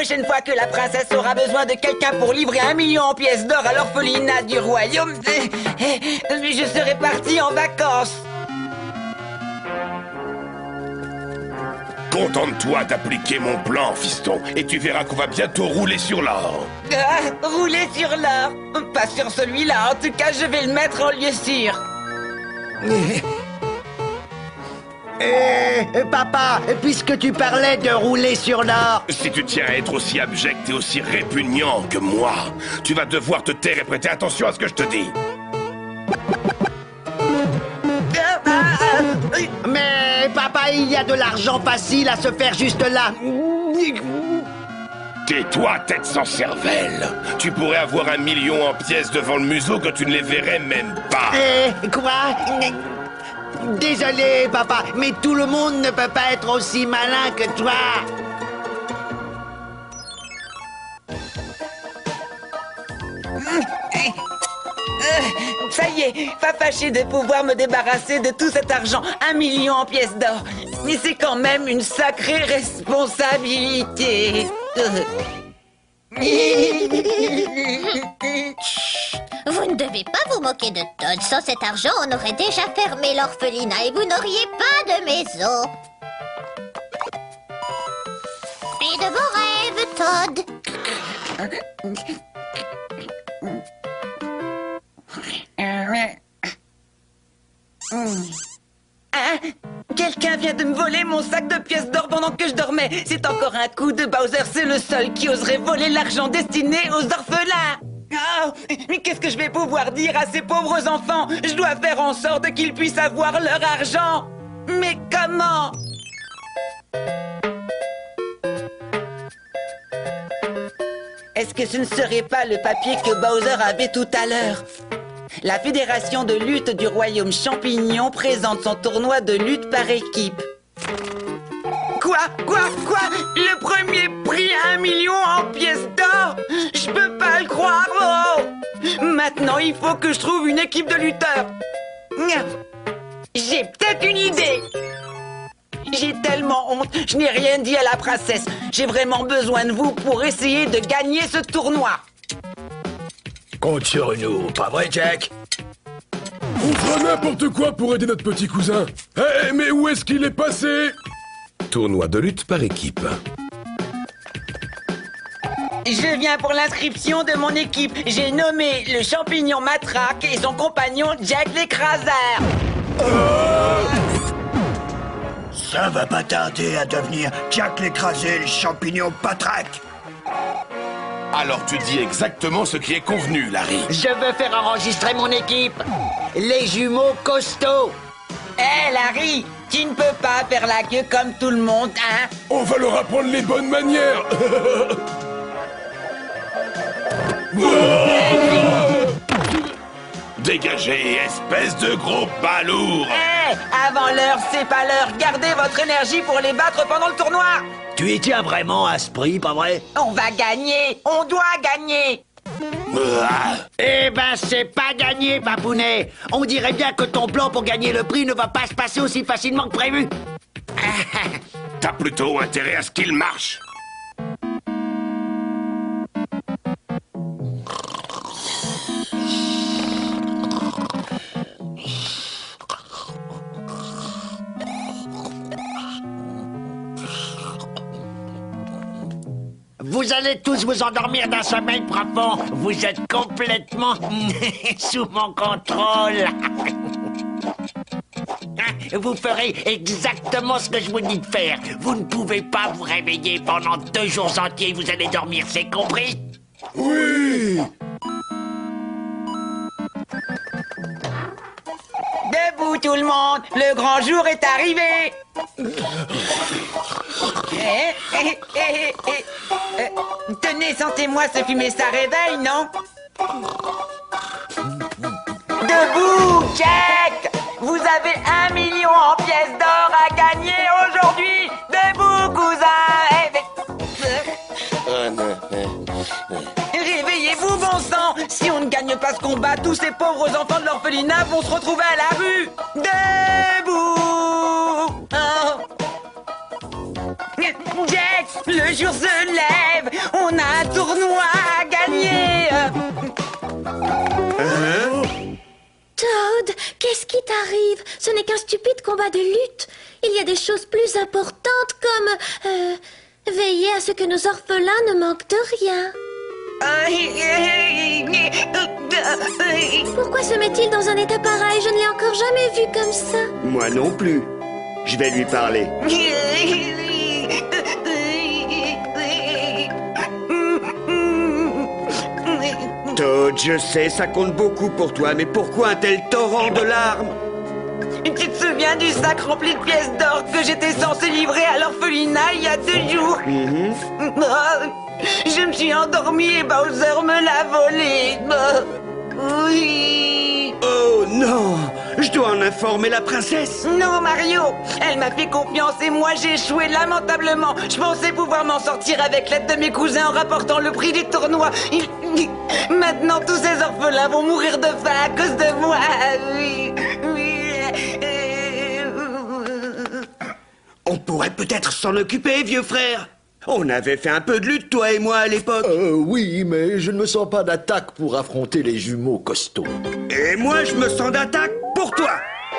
prochaine fois que la princesse aura besoin de quelqu'un pour livrer 1 million en pièces d'or à l'orphelinat du royaume, je serai parti en vacances. Contente-toi d'appliquer mon plan, fiston, et tu verras qu'on va bientôt rouler sur l'or. Rouler sur l'or? Pas sur celui-là, en tout cas je vais le mettre en lieu sûr. Papa, puisque tu parlais de rouler sur l'or... Si tu tiens à être aussi abject et aussi répugnant que moi, tu vas devoir te taire et prêter attention à ce que je te dis. Mais papa, il y a de l'argent facile à se faire juste là. Tais-toi, tête sans cervelle. Tu pourrais avoir 1 million en pièces devant le museau que tu ne les verrais même pas. Quoi? Désolé, papa, mais tout le monde ne peut pas être aussi malin que toi. Ça y est, pas fâché de pouvoir me débarrasser de tout cet argent, 1 million en pièces d'or. Mais c'est quand même une sacrée responsabilité. Vous ne devez pas vous moquer de Todd. Sans cet argent, on aurait déjà fermé l'orphelinat et vous n'auriez pas de maison. Et de vos rêves, Todd. Hein? Quelqu'un vient de me voler mon sac de pièces d'or pendant que je dormais. C'est encore un coup de Bowser, c'est le seul qui oserait voler l'argent destiné aux orphelins. Oh, mais qu'est-ce que je vais pouvoir dire à ces pauvres enfants? Je dois faire en sorte qu'ils puissent avoir leur argent. Mais comment? Est-ce que ce ne serait pas le papier que Bowser avait tout à l'heure? La fédération de lutte du royaume champignon présente son tournoi de lutte par équipe. Quoi? Le premier prix 1 million en pièces d'or? Je peux pas le croire, oh! Maintenant, il faut que je trouve une équipe de lutteurs. J'ai peut-être une idée. J'ai tellement honte, je n'ai rien dit à la princesse. J'ai vraiment besoin de vous pour essayer de gagner ce tournoi. Compte sur nous, pas vrai, Jack? On fera n'importe quoi pour aider notre petit cousin. Hé, mais où est-ce qu'il est passé? Tournoi de lutte par équipe. Je viens pour l'inscription de mon équipe. J'ai nommé le champignon Matraque et son compagnon Jack l'écraseur. Ça va pas tarder à devenir Jack l'écrasé, le champignon patraque. Alors tu dis exactement ce qui est convenu, Larry. Je veux faire enregistrer mon équipe. Les jumeaux costauds. Hé, Larry, tu ne peux pas faire la queue comme tout le monde, hein? On va leur apprendre les bonnes manières. Dégagez, espèce de gros balourd. Hé, avant l'heure, c'est pas l'heure. Gardez votre énergie pour les battre pendant le tournoi. Tu y tiens vraiment à ce prix, pas vrai? On va gagner, on doit gagner. Eh ben, c'est pas gagné, papounet. On dirait bien que ton plan pour gagner le prix ne va pas se passer aussi facilement que prévu. T'as plutôt intérêt à ce qu'il marche. Vous allez tous vous endormir d'un sommeil profond. Vous êtes complètement sous mon contrôle. Vous ferez exactement ce que je vous dis de faire. Vous ne pouvez pas vous réveiller pendant 2 jours entiers. Vous allez dormir, c'est compris? Oui. Debout tout le monde, le grand jour est arrivé. Tenez, sentez-moi ce fumer, ça réveille, non? Debout, check! Vous avez 1 million en pièces d'or à gagner aujourd'hui. Debout, cousin. Réveillez-vous, bon sang. Si on ne gagne pas ce combat, tous ces pauvres enfants de l'orphelinat vont se retrouver à la rue. Debout. Oh. Jet, le jour se lève. On a un tournoi à gagner. Toad, qu'est-ce qui t'arrive? Ce n'est qu'un stupide combat de lutte. Il y a des choses plus importantes comme... veiller à ce que nos orphelins ne manquent de rien. Pourquoi se met-il dans un état pareil? Je ne l'ai encore jamais vu comme ça. Moi non plus. Je vais lui parler. Toad, je sais, ça compte beaucoup pour toi, mais pourquoi un tel torrent de larmes? Tu te souviens du sac rempli de pièces d'or que j'étais censé livrer à l'orphelinat il y a 2 jours? Je me suis endormi et Bowser me l'a volé. Oui. Oh non! Je dois en informer la princesse. Non, Mario. Elle m'a fait confiance et moi j'ai échoué lamentablement. Je pensais pouvoir m'en sortir avec l'aide de mes cousins en rapportant le prix du tournoi. Maintenant, tous ces orphelins vont mourir de faim à cause de moi. Oui. On pourrait peut-être s'en occuper, vieux frère. On avait fait un peu de lutte, toi et moi, à l'époque. Oui, mais je ne me sens pas d'attaque pour affronter les jumeaux costauds. Et moi, je me sens d'attaque pour toi.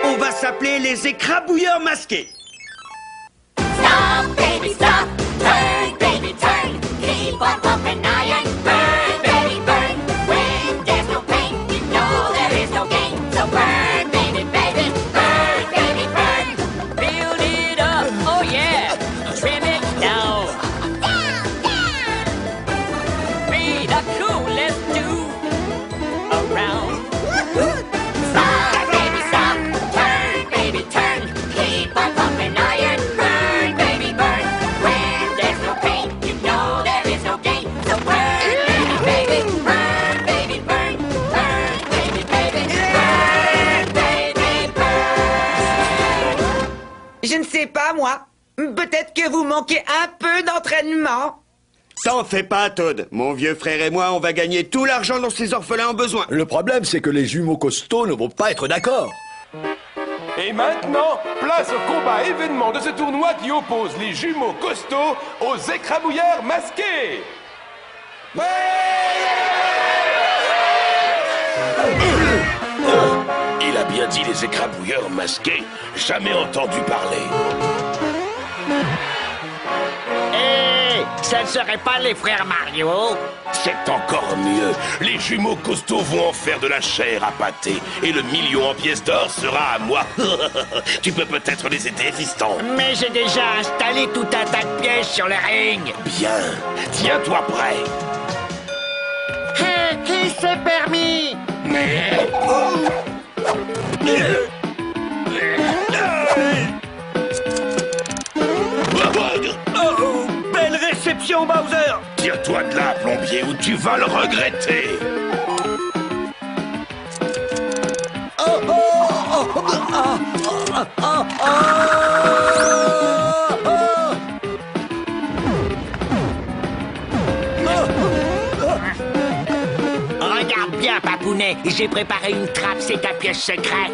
On va s'appeler les écrabouilleurs masqués. Stop, baby, stop. Turn, baby, turn. Keep on pumping iron. Burn, baby, burn. When there's no pain, you know there is no gain. So burn, baby, baby. Burn, baby, burn. Build it up. Oh, yeah. Trim it down. Be the coolest dude around. Stop, baby, stop. Turn, baby, turn. Keep on pumping iron. Burn, baby, burn. When there's no pain, you know there is no gain. So burn, baby, burn, baby, burn. Burn, baby, baby. Burn, baby, burn. Je ne sais pas, moi. Peut-être que vous manquez un peu d'entraînement. T'en fais pas, Toad. Mon vieux frère et moi, on va gagner tout l'argent dont ces orphelins ont besoin. Le problème, c'est que les jumeaux costauds ne vont pas être d'accord. Et maintenant, place au combat événement de ce tournoi qui oppose les jumeaux costauds aux écrabouilleurs masqués. Il a bien dit les écrabouilleurs masqués. Jamais entendu parler. Ça ne serait pas les frères Mario? C'est encore mieux. Les jumeaux costauds vont en faire de la chair à pâté. Et le million en pièces d'or sera à moi. Tu peux peut-être les aider, fiston. Mais j'ai déjà installé tout un tas de pièges sur le ring. Bien. Tiens-toi prêt. Hé, qui s'est permis? Oh, belle réception, Bowser. Tire-toi de là, plombier, ou tu vas le regretter. Regarde bien, Papounet, j'ai préparé une trappe, c'est ta pièce secrète.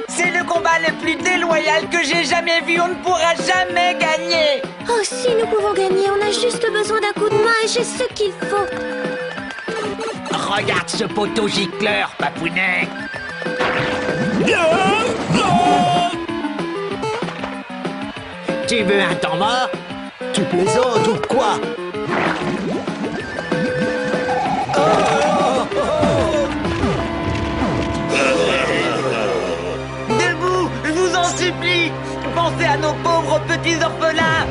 C'est le combat le plus déloyal que j'ai jamais vu. On ne pourra jamais gagner. Oh, si nous pouvons gagner, on a juste besoin d'un coup de main et j'ai ce qu'il faut. Regarde ce poteau gicleur, Papounet. Tu veux un temps mort? Tu plaisantes ou quoi? Debout, je vous en supplie. Pensez à nos pauvres petits orphelins.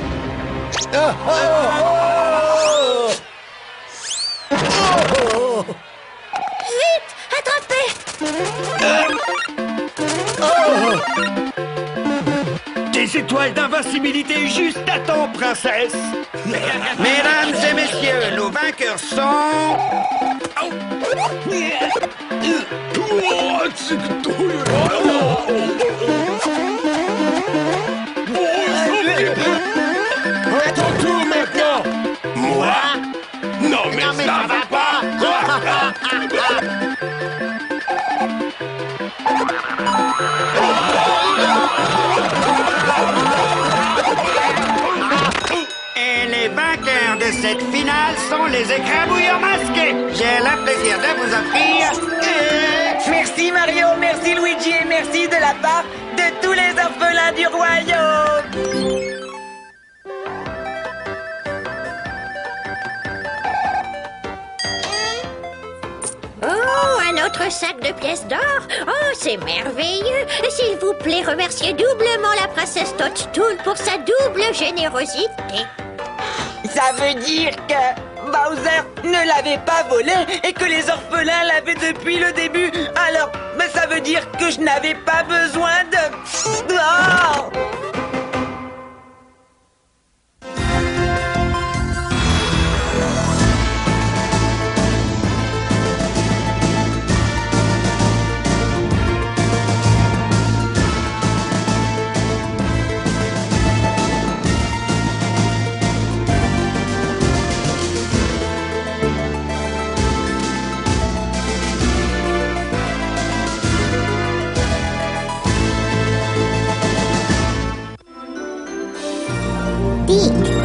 Vite, attrapez! Des étoiles d'invincibilité juste à temps, princesse. Mesdames et messieurs, nos vainqueurs sont... À ton tour maintenant. Moi? Non, mais ça va pas. de cette finale sont les écrabouilleurs masqués. J'ai le plaisir de vous offrir... Merci Mario, merci Luigi et merci de la part de tous les orphelins du royaume. Oh, un autre sac de pièces d'or. Oh, c'est merveilleux. S'il vous plaît, remerciez doublement la princesse Toadstool pour sa double générosité. Ça veut dire que Bowser ne l'avait pas volé et que les orphelins l'avaient depuis le début. Alors, ça veut dire que je n'avais pas besoin de... Oh! Dick.